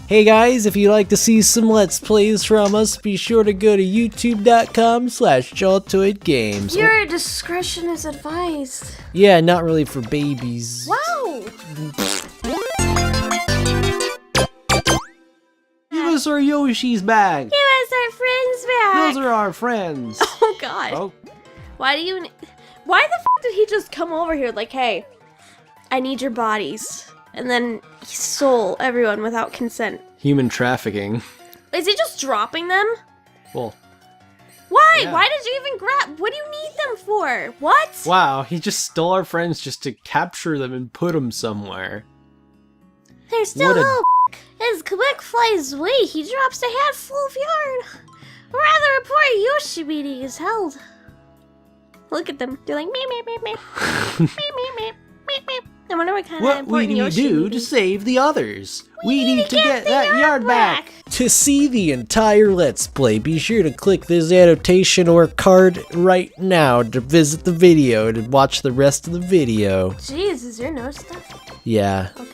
Hey guys, if you'd like to see some Let's Plays from us, be sure to go to youtube.com/JaltoidGames. Your discretion is advised. Yeah, not really for babies. Wow! Give us our Yoshi's back! Give us our friends back! Those are our friends! Oh god. Oh. Why the f did he just come over here like, hey, I need your bodies. And then he stole everyone without consent. Human trafficking. Is he just dropping them? Well. Why? Yeah. Why did you even grab? What do you need them for? What? Wow, he just stole our friends just to capture them and put them somewhere. There's still What a hope. As Quebec flies away, he drops a handful of yarn. Rather, a poor Yoshi meeting is held. Look at them. They're like, meep, meep, meep, meep. Meep, meep, meep, meep, meep. I wonder what kind of What important we need to Yoshi do meeting. to save the others? We need to get the that yard back! back. To see the entire Let's Play, be sure to click this annotation or card right now to visit the video to watch the rest of the video. Jeez, is there no stuff? Yeah. Okay.